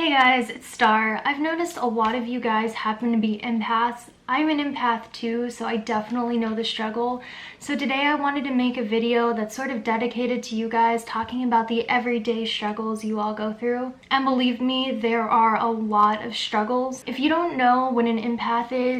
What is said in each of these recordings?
Hey guys, it's Star. I've noticed a lot of you guys happen to be empaths. I'm an empath too, so I definitely know the struggle. So today I wanted to make a video that's sort of dedicated to you guys, talking about the everyday struggles you all go through. And believe me, there are a lot of struggles. If you don't know what an empath is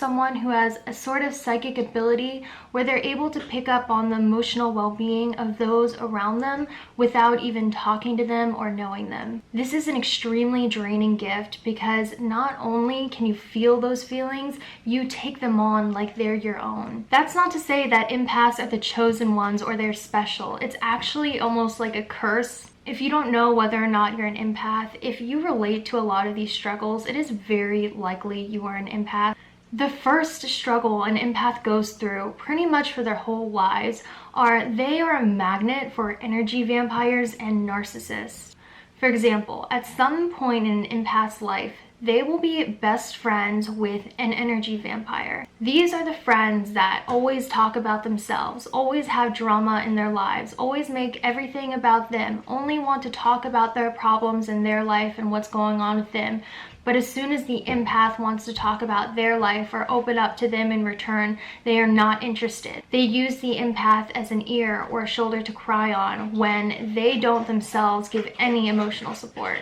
someone who has a sort of psychic ability where they're able to pick up on the emotional well-being of those around them without even talking to them or knowing them. This is an extremely draining gift because not only can you feel those feelings, you take them on like they're your own. That's not to say that empaths are the chosen ones or they're special. It's actually almost like a curse. If you don't know whether or not you're an empath, if you relate to a lot of these struggles, it is very likely you are an empath. The first struggle an empath goes through pretty much for their whole lives they are a magnet for energy vampires and narcissists. For example, at some point in an empath's life, they will be best friends with an energy vampire. These are the friends that always talk about themselves, always have drama in their lives, always make everything about them, only want to talk about their problems in their life and what's going on with them. But as soon as the empath wants to talk about their life or open up to them in return, they are not interested. They use the empath as an ear or a shoulder to cry on when they don't themselves give any emotional support.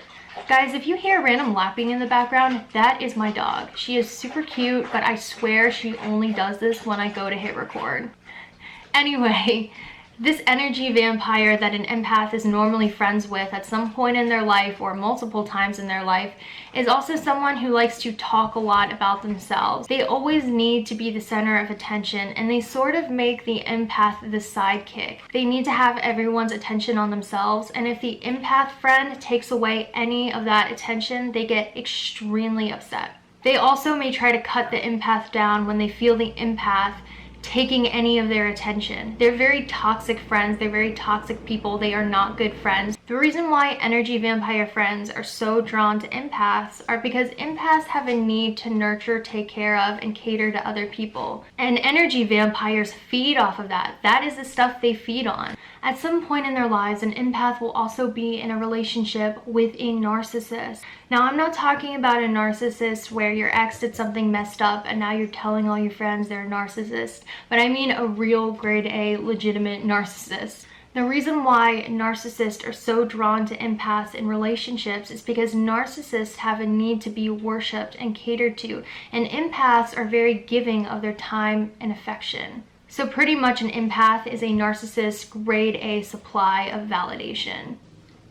Guys, if you hear random lapping in the background, that is my dog. She is super cute, but I swear she only does this when I go to hit record. Anyway, this energy vampire that an empath is normally friends with at some point in their life or multiple times in their life is also someone who likes to talk a lot about themselves. They always need to be the center of attention, and they sort of make the empath the sidekick. They need to have everyone's attention on themselves, and if the empath friend takes away any of that attention, they get extremely upset. They also may try to cut the empath down when they feel the empath taking any of their attention. They're very toxic friends. They're very toxic people. They are not good friends. The reason why energy vampire friends are so drawn to empaths are because empaths have a need to nurture, take care of, and cater to other people. And energy vampires feed off of that. That is the stuff they feed on. At some point in their lives, an empath will also be in a relationship with a narcissist. Now, I'm not talking about a narcissist where your ex did something messed up and now you're telling all your friends they're a narcissist, but I mean a real grade A legitimate narcissist. The reason why narcissists are so drawn to empaths in relationships is because narcissists have a need to be worshipped and catered to, and empaths are very giving of their time and affection. So pretty much an empath is a narcissist's grade A supply of validation.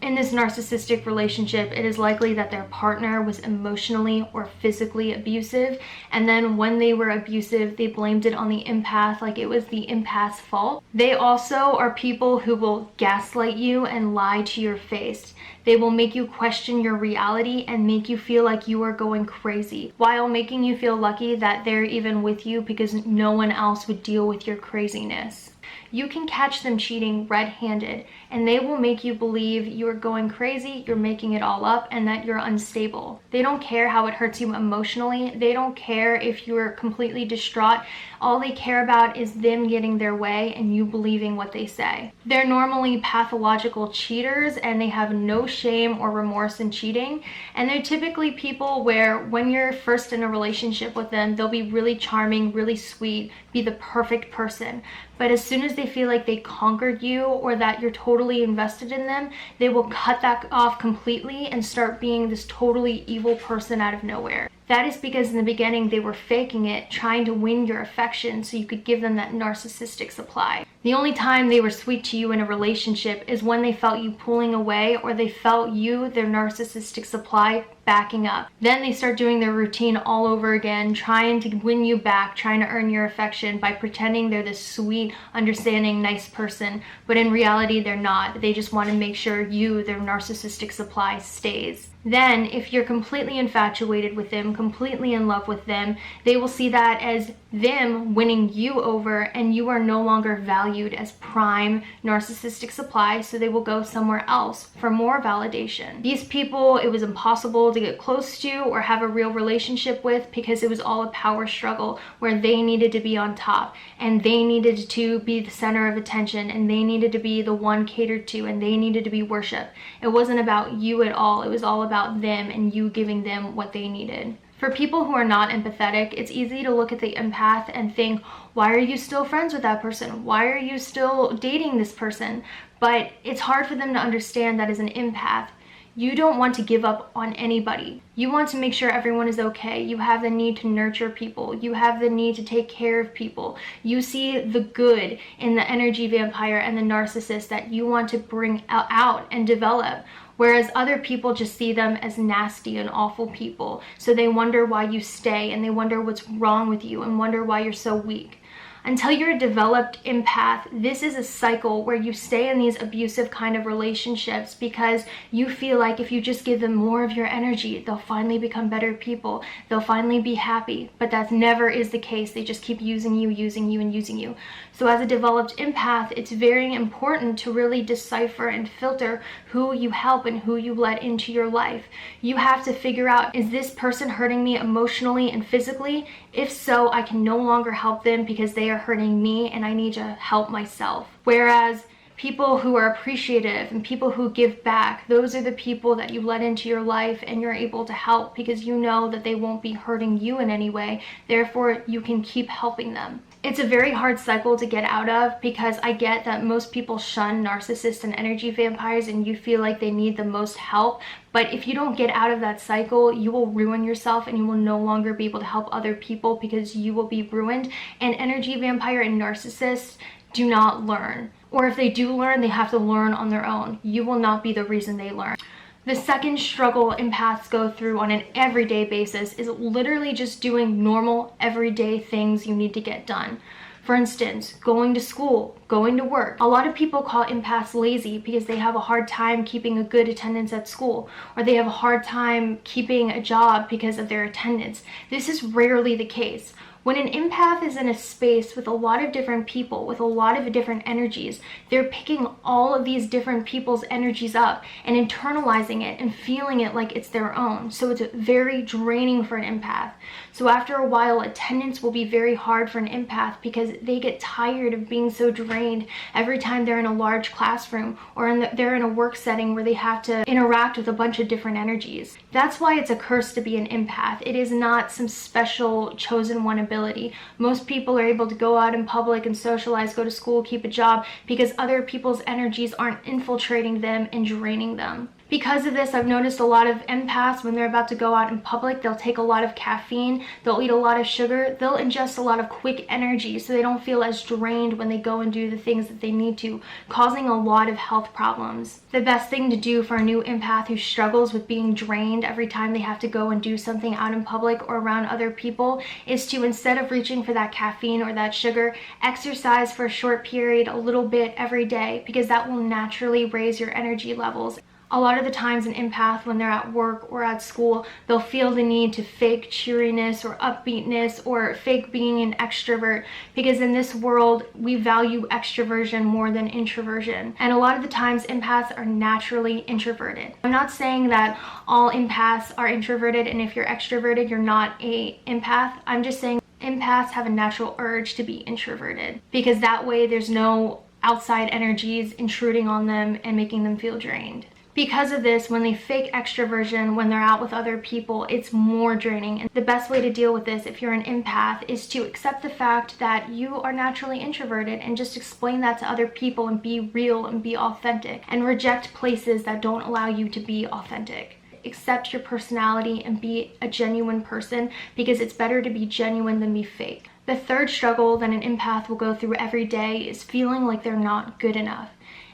In this narcissistic relationship, it is likely that their partner was emotionally or physically abusive, and then when they were abusive, they blamed it on the empath like it was the empath's fault. They also are people who will gaslight you and lie to your face. They will make you question your reality and make you feel like you are going crazy, while making you feel lucky that they're even with you because no one else would deal with your craziness. You can catch them cheating red-handed, and they will make you believe you are going crazy, you're making it all up, and that you're unstable. They don't care how it hurts you emotionally. They don't care if you're completely distraught. All they care about is them getting their way and you believing what they say. They're normally pathological cheaters, and they have no shame or remorse in cheating. And they're typically people where when you're first in a relationship with them, they'll be really charming, really sweet, be the perfect person. But as soon as they feel like they conquered you or that you're totally invested in them, they will cut that off completely and start being this totally evil person out of nowhere. That is because in the beginning they were faking it, trying to win your affection so you could give them that narcissistic supply. The only time they were sweet to you in a relationship is when they felt you pulling away or they felt you, their narcissistic supply, backing up. Then they start doing their routine all over again, trying to win you back, trying to earn your affection by pretending they're this sweet, understanding, nice person, but in reality they're not. They just want to make sure you, their narcissistic supply, stays. Then, if you're completely infatuated with them, completely in love with them, they will see that as them winning you over, and you are no longer valued as prime narcissistic supply, so they will go somewhere else for more validation. These people, it was impossible able to get close to or have a real relationship with, because it was all a power struggle where they needed to be on top and they needed to be the center of attention and they needed to be the one catered to and they needed to be worshiped. It wasn't about you at all. It was all about them and you giving them what they needed. For people who are not empathetic, it's easy to look at the empath and think, why are you still friends with that person? Why are you still dating this person? But it's hard for them to understand that as an empath, you don't want to give up on anybody. You want to make sure everyone is okay. You have the need to nurture people. You have the need to take care of people. You see the good in the energy vampire and the narcissist that you want to bring out and develop. Whereas other people just see them as nasty and awful people. So they wonder why you stay and they wonder what's wrong with you and wonder why you're so weak. Until you're a developed empath, this is a cycle where you stay in these abusive kind of relationships because you feel like if you just give them more of your energy, they'll finally become better people. They'll finally be happy. But that never is the case. They just keep using you, and using you. So as a developed empath, it's very important to really decipher and filter who you help and who you let into your life. You have to figure out, is this person hurting me emotionally and physically? If so, I can no longer help them because they are hurting me and I need to help myself. Whereas people who are appreciative and people who give back, those are the people that you let into your life and you're able to help because you know that they won't be hurting you in any way. Therefore, you can keep helping them. It's a very hard cycle to get out of because I get that most people shun narcissists and energy vampires and you feel like they need the most help. But if you don't get out of that cycle, you will ruin yourself and you will no longer be able to help other people because you will be ruined. And energy vampire and narcissists do not learn. Or if they do learn, they have to learn on their own. You will not be the reason they learn. The second struggle empaths go through on an everyday basis is literally just doing normal, everyday things you need to get done. For instance, going to school, going to work. A lot of people call empaths lazy because they have a hard time keeping a good attendance at school, or they have a hard time keeping a job because of their attendance. This is rarely the case. When an empath is in a space with a lot of different people, with a lot of different energies, they're picking all of these different people's energies up and internalizing it and feeling it like it's their own. So it's very draining for an empath. So after a while, attendance will be very hard for an empath because they get tired of being so drained every time they're in a large classroom or they're in a work setting where they have to interact with a bunch of different energies. That's why it's a curse to be an empath. It is not some special chosen one ability. Most people are able to go out in public and socialize, go to school, keep a job because other people's energies aren't infiltrating them and draining them. Because of this, I've noticed a lot of empaths, when they're about to go out in public, they'll take a lot of caffeine, they'll eat a lot of sugar, they'll ingest a lot of quick energy so they don't feel as drained when they go and do the things that they need to, causing a lot of health problems. The best thing to do for a new empath who struggles with being drained every time they have to go and do something out in public or around other people is to, instead of reaching for that caffeine or that sugar, exercise for a short period, a little bit every day, because that will naturally raise your energy levels. A lot of the times an empath, when they're at work or at school, they'll feel the need to fake cheeriness or upbeatness or fake being an extrovert because in this world, we value extroversion more than introversion. And a lot of the times empaths are naturally introverted. I'm not saying that all empaths are introverted and if you're extroverted, you're not an empath. I'm just saying empaths have a natural urge to be introverted because that way there's no outside energies intruding on them and making them feel drained. Because of this, when they fake extroversion, when they're out with other people, it's more draining. And the best way to deal with this, if you're an empath, is to accept the fact that you are naturally introverted and just explain that to other people and be real and be authentic and reject places that don't allow you to be authentic. Accept your personality and be a genuine person because it's better to be genuine than be fake. The third struggle that an empath will go through every day is feeling like they're not good enough.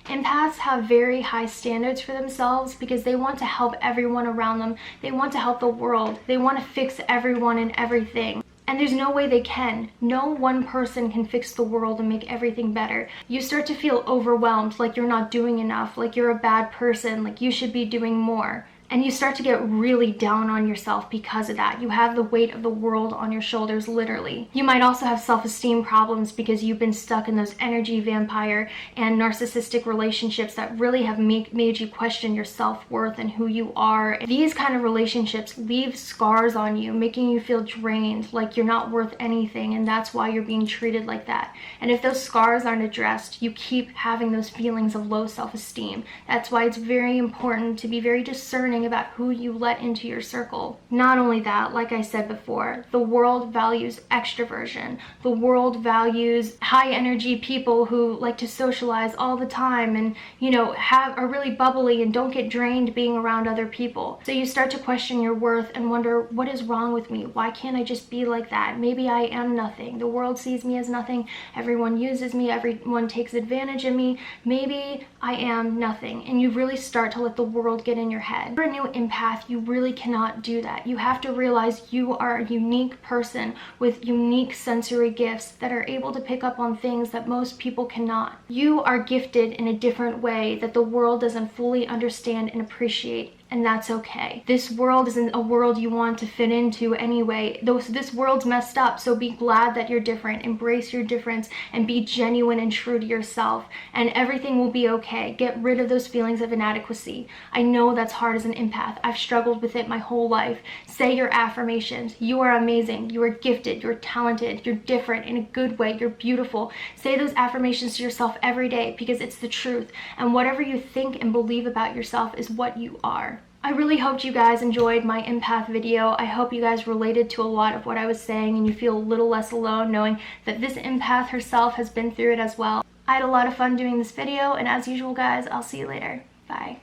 Empaths have very high standards for themselves because they want to help everyone around them. They want to help the world. They want to fix everyone and everything. And there's no way they can. No one person can fix the world and make everything better. You start to feel overwhelmed, like you're not doing enough, like you're a bad person, like you should be doing more. And you start to get really down on yourself because of that. You have the weight of the world on your shoulders, literally. You might also have self-esteem problems because you've been stuck in those energy vampire and narcissistic relationships that really have made you question your self-worth and who you are. These kind of relationships leave scars on you, making you feel drained, like you're not worth anything, and that's why you're being treated like that. And if those scars aren't addressed, you keep having those feelings of low self-esteem. That's why it's very important to be very discerning about who you let into your circle. Not only that, like I said before, the world values extroversion. The world values high energy people who like to socialize all the time and, you know, are really bubbly and don't get drained being around other people. So you start to question your worth and wonder, what is wrong with me? Why can't I just be like that? Maybe I am nothing. The world sees me as nothing. Everyone uses me. Everyone takes advantage of me. Maybe I am nothing. And you really start to let the world get in your head. For a new empath, you really cannot do that. You have to realize you are a unique person with unique sensory gifts that are able to pick up on things that most people cannot. You are gifted in a different way that the world doesn't fully understand and appreciate. And that's okay. This world isn't a world you want to fit into anyway. This world's messed up, so be glad that you're different. Embrace your difference and be genuine and true to yourself, and everything will be okay. Get rid of those feelings of inadequacy. I know that's hard as an empath. I've struggled with it my whole life. Say your affirmations. You are amazing. You are gifted. You're talented. You're different in a good way. You're beautiful. Say those affirmations to yourself every day because it's the truth. And whatever you think and believe about yourself is what you are. I really hoped you guys enjoyed my empath video. I hope you guys related to a lot of what I was saying and you feel a little less alone knowing that this empath herself has been through it as well. I had a lot of fun doing this video, and as usual guys, I'll see you later. Bye.